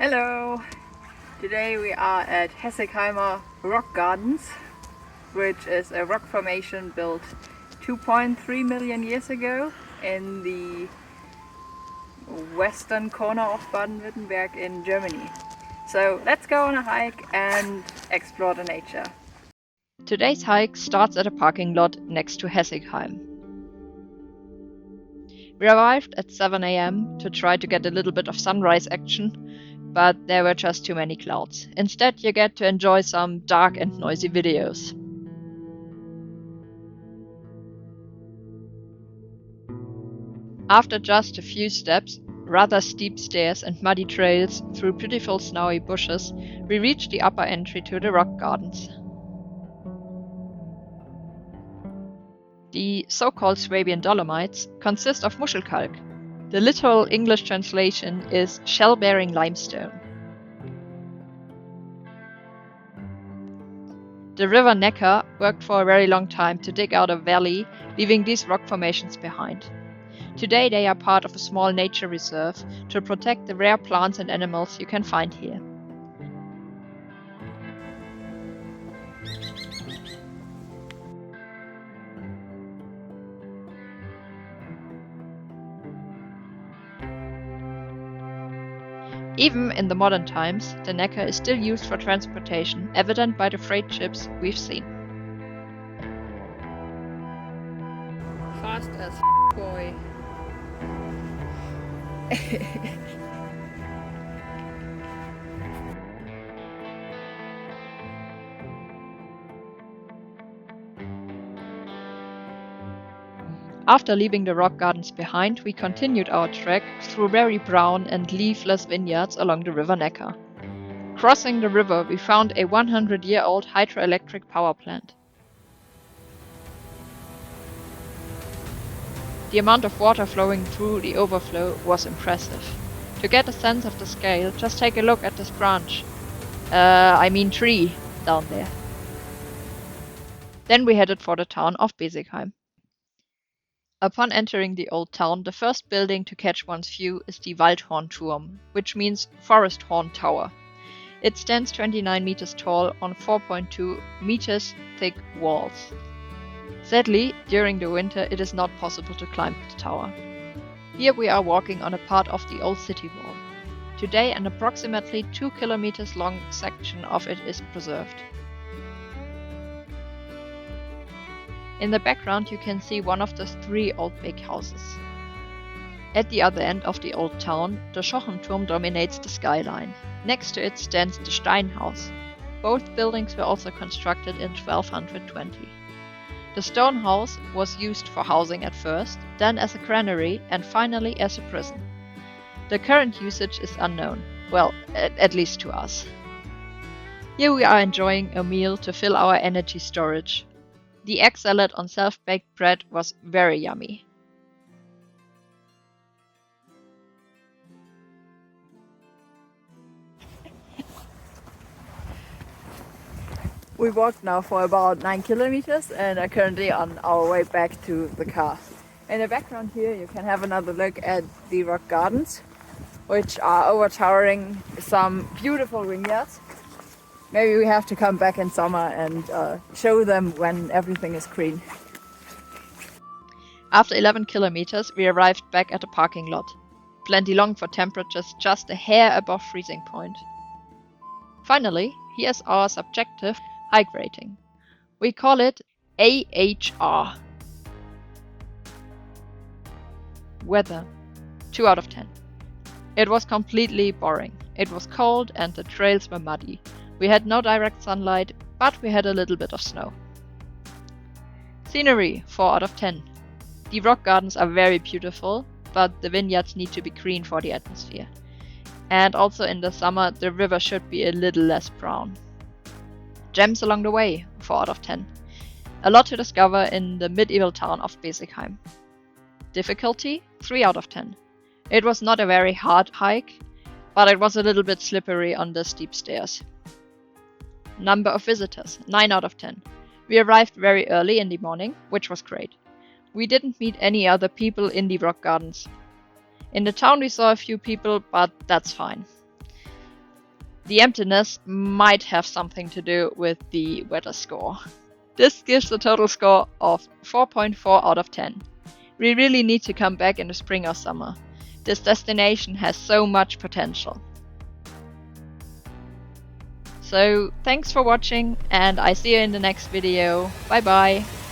Hello! Today we are at Hessigheimer Rock Gardens, which is a rock formation built 2.3 million years ago in the western corner of Baden-Württemberg in Germany. So let's go on a hike and explore the nature. Today's hike starts at a parking lot next to Hessigsheim. We arrived at 7 a.m. to try to get a little bit of sunrise action, but there were just too many clouds. Instead, you get to enjoy some dark and noisy videos. After just a few steps, rather steep stairs and muddy trails through beautiful snowy bushes, we reached the upper entry to the rock gardens. The so-called Swabian Dolomites consist of Muschelkalk. The literal English translation is shell-bearing limestone. The river Neckar worked for a very long time to dig out a valley, leaving these rock formations behind. Today they are part of a small nature reserve to protect the rare plants and animals you can find here. Even in the modern times, the Neckar is still used for transportation, evident by the freight ships we've seen. Fast as boy. After leaving the rock gardens behind, we continued our trek through very brown and leafless vineyards along the river Neckar. Crossing the river, we found a 100-year-old hydroelectric power plant. The amount of water flowing through the overflow was impressive. To get a sense of the scale, just take a look at this branch. Tree down there. Then we headed for the town of Besigheim. Upon entering the old town, the first building to catch one's view is the Waldhornturm, which means Forest Horn Tower. It stands 29 meters tall on 4.2 meters thick walls. Sadly, during the winter it is not possible to climb the tower. Here we are walking on a part of the old city wall. Today an approximately 2 kilometers long section of it is preserved. In the background you can see one of the 3 old big houses. At the other end of the old town, the Schochenturm dominates the skyline. Next to it stands the Steinhaus. Both buildings were also constructed in 1220. The stone house was used for housing at first, then as a granary and finally as a prison. The current usage is unknown, well, at least to us. Here we are enjoying a meal to fill our energy storage. The egg salad on self-baked bread was very yummy. We walked now for about 9 kilometers and are currently on our way back to the car. In the background here you can have another look at the rock gardens, which are overtowering some beautiful vineyards. Maybe we have to come back in summer and show them when everything is green. After 11 kilometers, we arrived back at the parking lot. Plenty long for temperatures just a hair above freezing point. Finally, here's our subjective hike rating. We call it AHR. Weather, 2 out of 10. It was completely boring. It was cold and the trails were muddy. We had no direct sunlight, but we had a little bit of snow. Scenery, 4 out of 10. The rock gardens are very beautiful, but the vineyards need to be green for the atmosphere. And also in the summer, the river should be a little less brown. Gems along the way, 4 out of 10. A lot to discover in the medieval town of Besigheim. Difficulty, 3 out of 10. It was not a very hard hike, but it was a little bit slippery on the steep stairs. Number of visitors, 9 out of 10. We arrived very early in the morning, which was great. We didn't meet any other people in the rock gardens. In the town we saw a few people, but that's fine. The emptiness might have something to do with the weather score. This gives a total score of 4.4 out of 10. We really need to come back in the spring or summer. This destination has so much potential. So thanks for watching, and I see you in the next video. Bye bye!